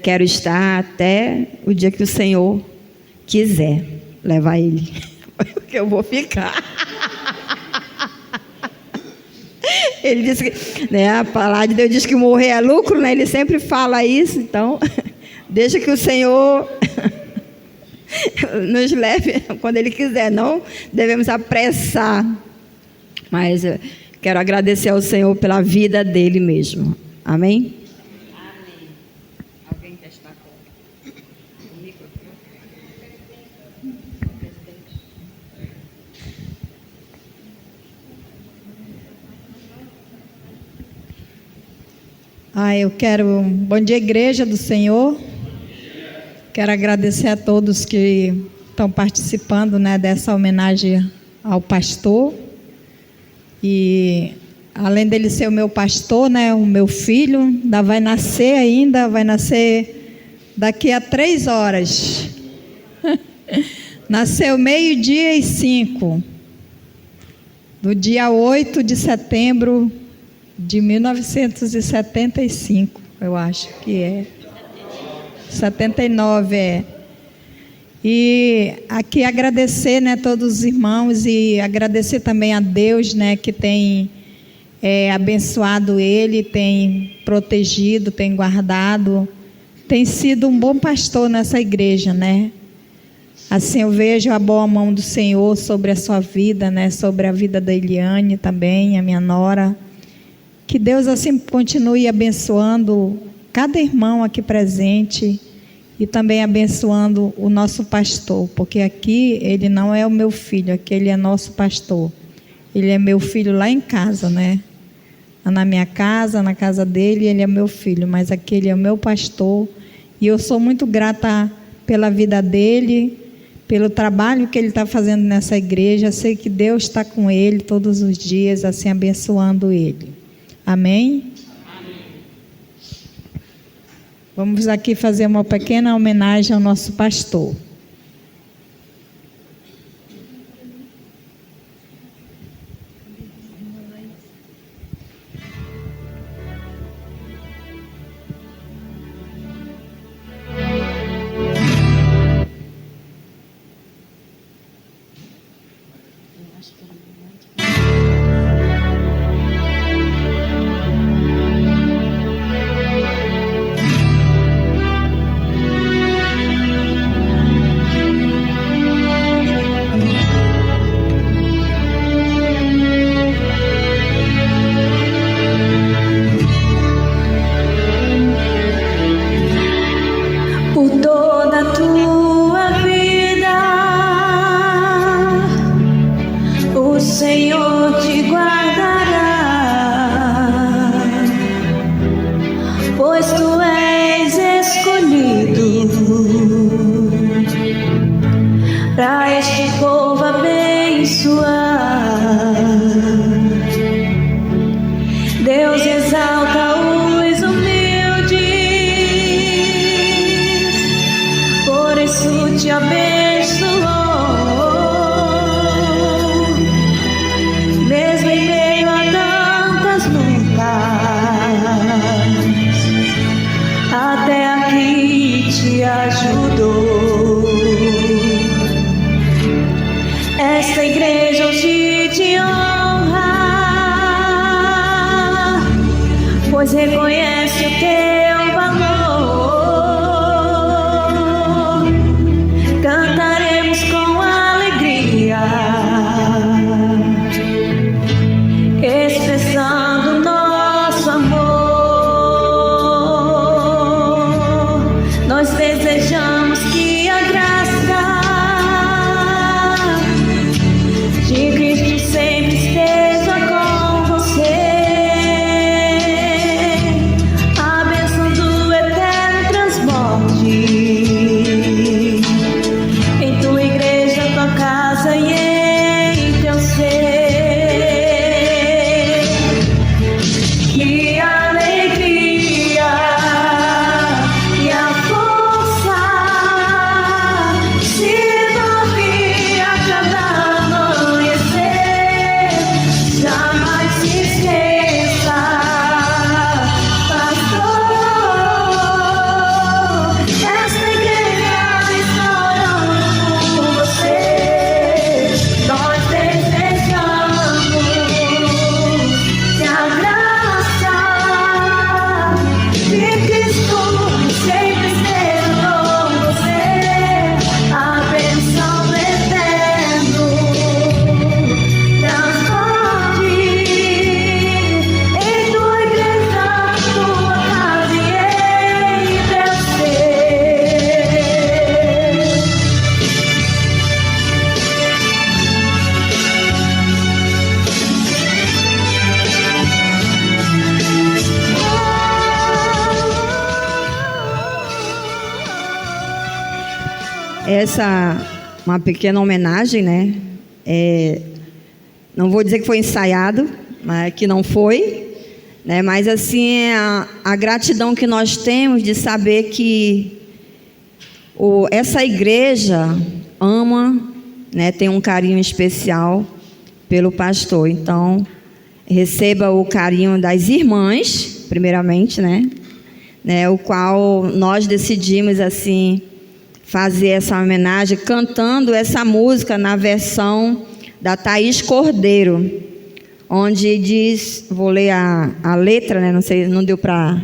quero estar até o dia que o Senhor quiser levar ele, porque eu vou ficar. Ele disse que, né, a palavra de Deus diz que morrer é lucro, né? Ele sempre fala isso. Então, deixa que o Senhor nos leve quando Ele quiser. Não devemos apressar. Mas quero agradecer ao Senhor pela vida dele mesmo. Amém? Amém. Alguém quer estar com o microfone? Eu quero... Bom dia, Igreja do Senhor. Quero agradecer a todos que estão participando, né, dessa homenagem ao pastor. E além dele ser o meu pastor, né, o meu filho, ainda vai nascer daqui a 3 horas. Nasceu 12:05, do dia 8 de setembro de 1975, eu acho que é. 79, é. E aqui agradecer, né, todos os irmãos, e agradecer também a Deus, né, que tem abençoado ele, tem protegido, tem guardado, tem sido um bom pastor nessa igreja, né? Assim eu vejo a boa mão do Senhor sobre a sua vida, né, sobre a vida da Eliane também, a minha nora. Que Deus assim continue abençoando cada irmão aqui presente e também abençoando o nosso pastor, porque aqui ele não é o meu filho, aqui ele é nosso pastor. Ele é meu filho lá em casa, né? Na minha casa, na casa dele, ele é meu filho, mas aqui ele é o meu pastor. E eu sou muito grata pela vida dele, pelo trabalho que ele está fazendo nessa igreja. Sei que Deus está com ele todos os dias, assim, abençoando ele. Amém? Vamos aqui fazer uma pequena homenagem ao nosso pastor. Reconhece o teu valor, cantaremos com alegria, expressando nosso amor. Nós desejamos que a graça de Cristo sempre esteja com você. uma pequena homenagem, né? Não vou dizer que foi ensaiado, mas que não foi, né? Mas assim é a gratidão que nós temos de saber que essa igreja ama, né? Tem um carinho especial pelo pastor. Então, receba o carinho das irmãs, primeiramente, né? O qual nós decidimos assim fazer essa homenagem cantando essa música na versão da Thaís Cordeiro, onde diz, vou ler a letra, né? Não sei, não deu para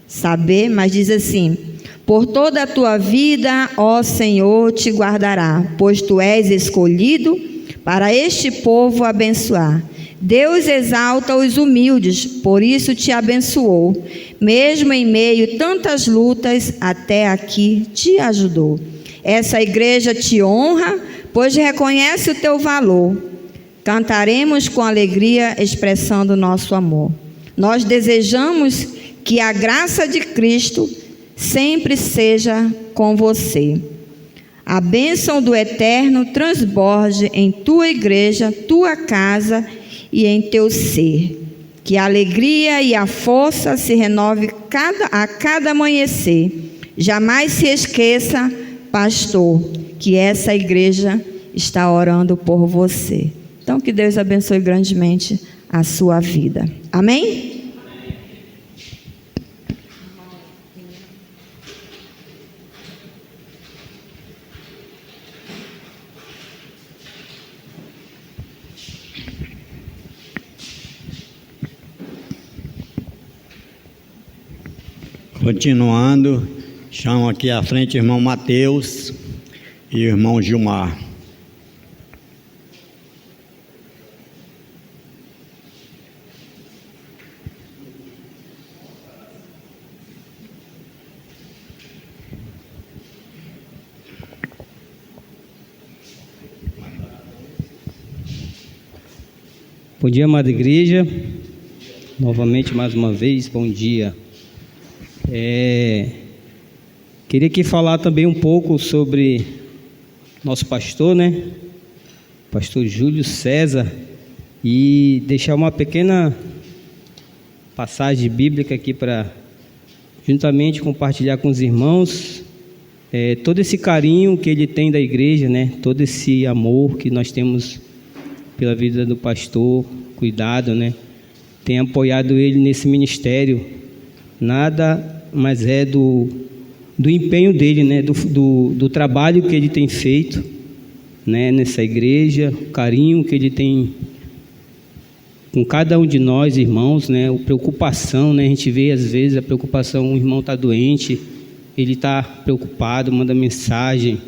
saber, mas diz assim: por toda a tua vida, ó Senhor, te guardará, pois tu és escolhido para este povo abençoar. Deus exalta os humildes, por isso te abençoou. Mesmo em meio a tantas lutas, até aqui te ajudou. Essa igreja te honra, pois reconhece o teu valor. Cantaremos com alegria, expressando nosso amor. Nós desejamos que a graça de Cristo sempre seja com você. A bênção do Eterno transborde em tua igreja, tua casa e em teu ser. Que a alegria e a força se renove a cada amanhecer. Jamais se esqueça, pastor, que essa igreja está orando por você. Então, que Deus abençoe grandemente a sua vida. Amém? Continuando, chamo aqui à frente o irmão Mateus e o irmão Gilmar. Bom dia, amada igreja. Novamente, mais uma vez, bom dia. Queria aqui falar também um pouco sobre nosso pastor, né? Pastor Júlio César, e deixar uma pequena passagem bíblica aqui para juntamente compartilhar com os irmãos todo esse carinho que ele tem da igreja, né? Todo esse amor que nós temos pela vida do pastor, cuidado, né? Tem apoiado ele nesse ministério. Nada mais é do empenho dele, né? Do trabalho que ele tem feito, né? Nessa igreja, o carinho que ele tem com cada um de nós, irmãos, né? A preocupação, né? A gente vê às vezes a preocupação, o irmão está doente, ele está preocupado, manda mensagem,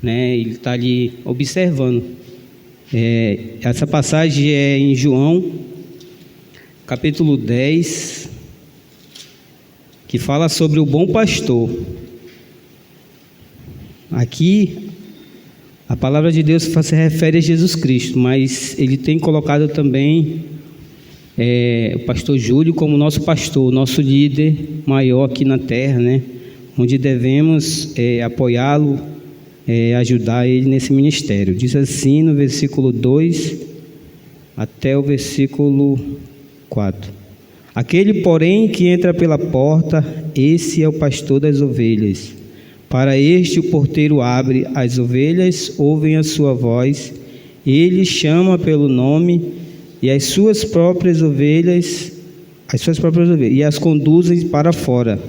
né? Ele está ali observando. Essa passagem é em João, capítulo 10, que fala sobre o bom pastor. Aqui, a palavra de Deus se refere a Jesus Cristo, mas ele tem colocado também o pastor Júlio como nosso pastor, nosso líder maior aqui na terra, né? Onde devemos apoiá-lo, ajudar ele nesse ministério. Diz assim no versículo 2 até o versículo 4. Aquele, porém, que entra pela porta, esse é o pastor das ovelhas. Para este o porteiro abre, as ovelhas ouvem a sua voz, ele chama pelo nome e as suas próprias ovelhas e as conduzem para fora.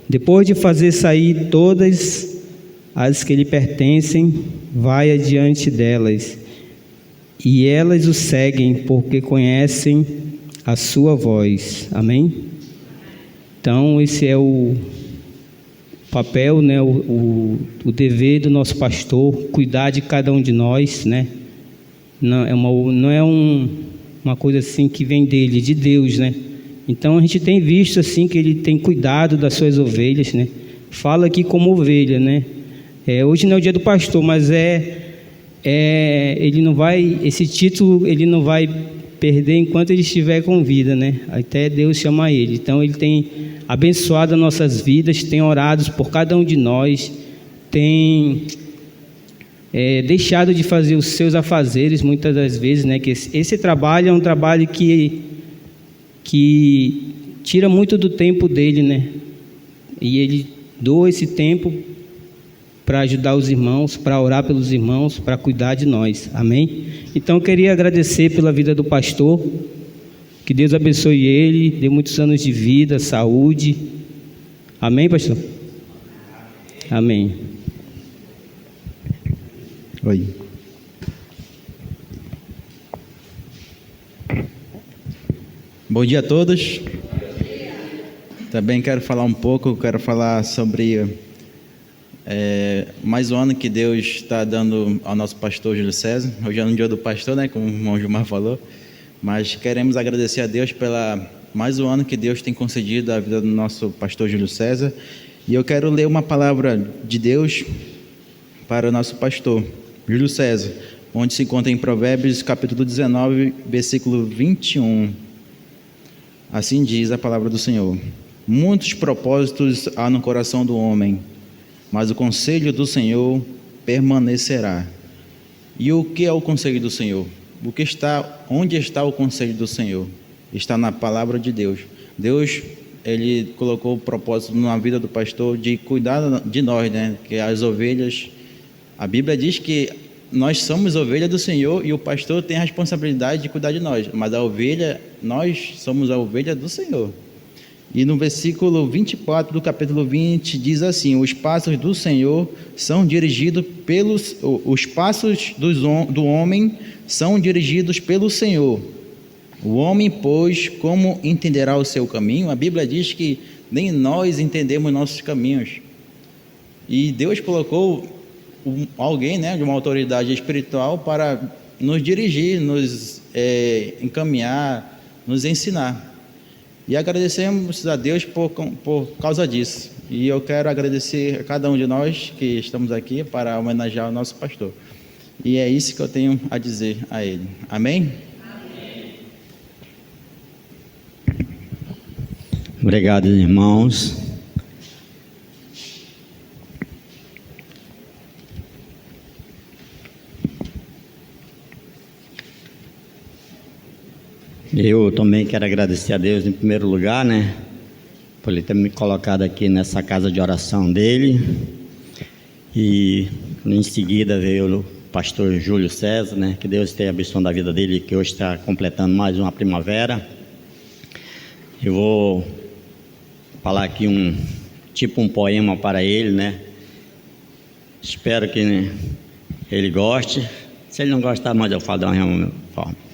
Depois de fazer sair todas as que lhe pertencem, vai adiante delas, e elas o seguem, porque conhecem a sua voz. Amém? Então, esse é o papel, né? O dever do nosso pastor, cuidar de cada um de nós, né? Não é uma coisa assim que vem dele, de Deus, né? Então, a gente tem visto assim que ele tem cuidado das suas ovelhas, né? Fala aqui como ovelha, né? Hoje não é o dia do pastor, mas ele não vai, esse título ele não vai perder enquanto ele estiver com vida, né? Até Deus chamar ele. Então ele tem abençoado as nossas vidas, tem orado por cada um de nós, tem deixado de fazer os seus afazeres muitas das vezes, né? Que esse trabalho é um trabalho que tira muito do tempo dele, né? E ele doa esse tempo para ajudar os irmãos, para orar pelos irmãos, para cuidar de nós. Amém? Então eu queria agradecer pela vida do pastor, que Deus abençoe ele, dê muitos anos de vida, saúde. Amém, pastor? Amém. Oi. Bom dia a todos. Também quero falar sobre mais um ano que Deus está dando ao nosso pastor Júlio César. Hoje é no dia do pastor, né, como o irmão Gilmar falou, mas queremos agradecer a Deus pela mais um ano que Deus tem concedido à vida do nosso pastor Júlio César. E eu quero ler uma palavra de Deus para o nosso pastor Júlio César, onde se encontra em Provérbios capítulo 19, versículo 21. Assim diz a palavra do Senhor: muitos propósitos há no coração do homem, mas o conselho do Senhor permanecerá. E o que é o conselho do Senhor? Onde está o conselho do Senhor? Está na palavra de Deus. Deus, Ele colocou o propósito na vida do pastor de cuidar de nós, né? Que as ovelhas, a Bíblia diz que nós somos ovelha do Senhor e o pastor tem a responsabilidade de cuidar de nós, mas nós somos a ovelha do Senhor. E no versículo 24 do capítulo 20 diz assim: os passos do Senhor são dirigidos os passos do homem são dirigidos pelo Senhor. O homem, pois, como entenderá o seu caminho? A Bíblia diz que nem nós entendemos nossos caminhos. E Deus colocou alguém, né, de uma autoridade espiritual para nos dirigir, nos encaminhar, nos ensinar. E agradecemos a Deus por causa disso. E eu quero agradecer a cada um de nós que estamos aqui para homenagear o nosso pastor. E é isso que eu tenho a dizer a ele. Amém? Obrigado, irmãos. Eu também quero agradecer a Deus em primeiro lugar, né, por Ele ter me colocado aqui nessa casa de oração dele. E em seguida veio o pastor Júlio César, né, que Deus tenha abençoado a vida dele, que hoje está completando mais uma primavera. Eu vou falar aqui um poema para ele, né. Espero que, né, ele goste. Se ele não gostar, mas eu falo de uma forma.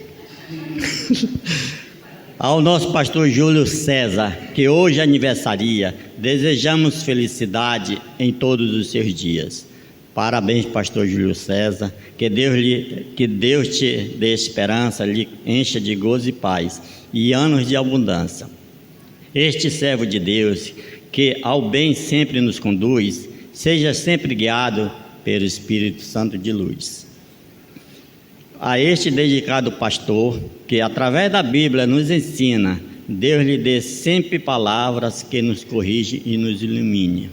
Ao nosso pastor Júlio César, que hoje aniversaria, desejamos felicidade em todos os seus dias. Parabéns, pastor Júlio César, que Deus te dê esperança, lhe encha de gozo e paz e anos de abundância. Este servo de Deus, que ao bem sempre nos conduz, seja sempre guiado pelo Espírito Santo de luz. A este dedicado pastor, que através da Bíblia nos ensina, Deus lhe dê sempre palavras que nos corrigem e nos ilumine.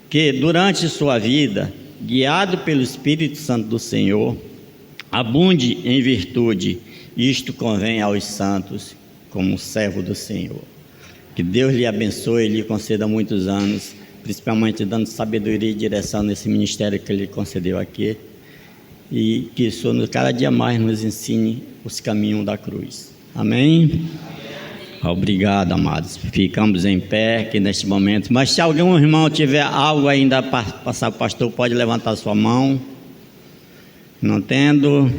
Que durante sua vida, guiado pelo Espírito Santo do Senhor, abunde em virtude. Isto convém aos santos, como servo do Senhor. Que Deus lhe abençoe e lhe conceda muitos anos, principalmente dando sabedoria e direção nesse ministério que Ele concedeu aqui. E que isso cada dia mais nos ensine os caminhos da cruz. Amém? Obrigado, amados. Ficamos em pé aqui neste momento. Mas se algum irmão tiver algo ainda para passar para o pastor, pode levantar sua mão. Não tendo,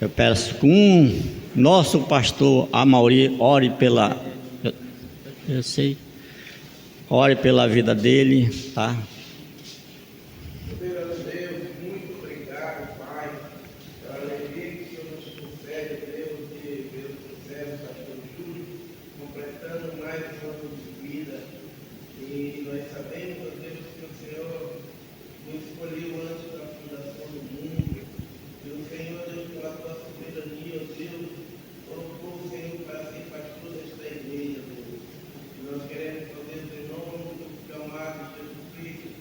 eu peço que nosso pastor Amauri ore pela... ore pela vida dele, tá? Nós queremos, Deus, em nome do amado Jesus Cristo,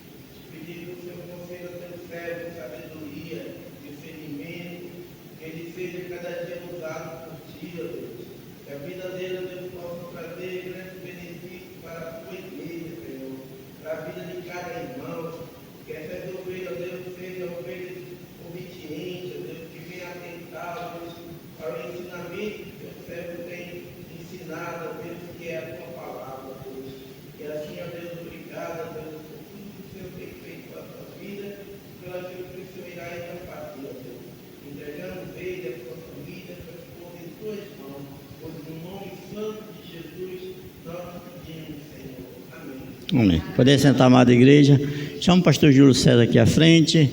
Amém. Poder sentar, amada igreja. Chama o pastor Júlio César aqui à frente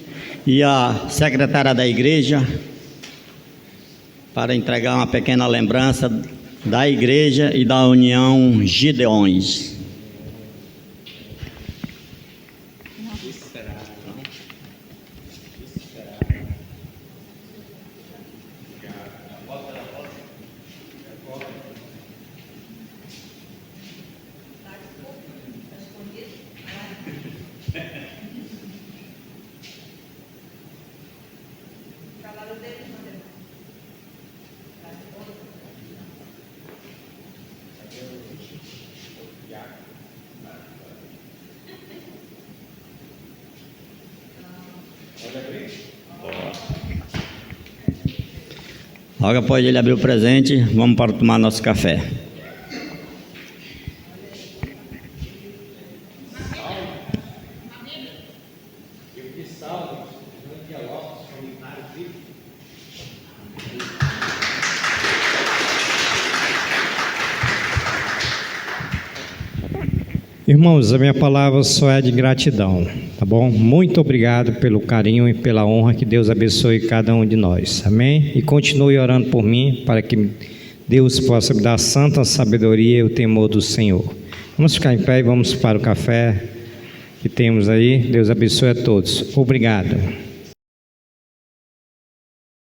e a secretária da igreja para entregar uma pequena lembrança da igreja e da União Gideões. Logo após ele abrir o presente, vamos para tomar nosso café. Irmãos, a minha palavra só é de gratidão, tá bom? Muito obrigado pelo carinho e pela honra, que Deus abençoe cada um de nós, amém? E continue orando por mim, para que Deus possa me dar santa sabedoria e o temor do Senhor. Vamos ficar em pé e vamos para o café que temos aí. Deus abençoe a todos. Obrigado.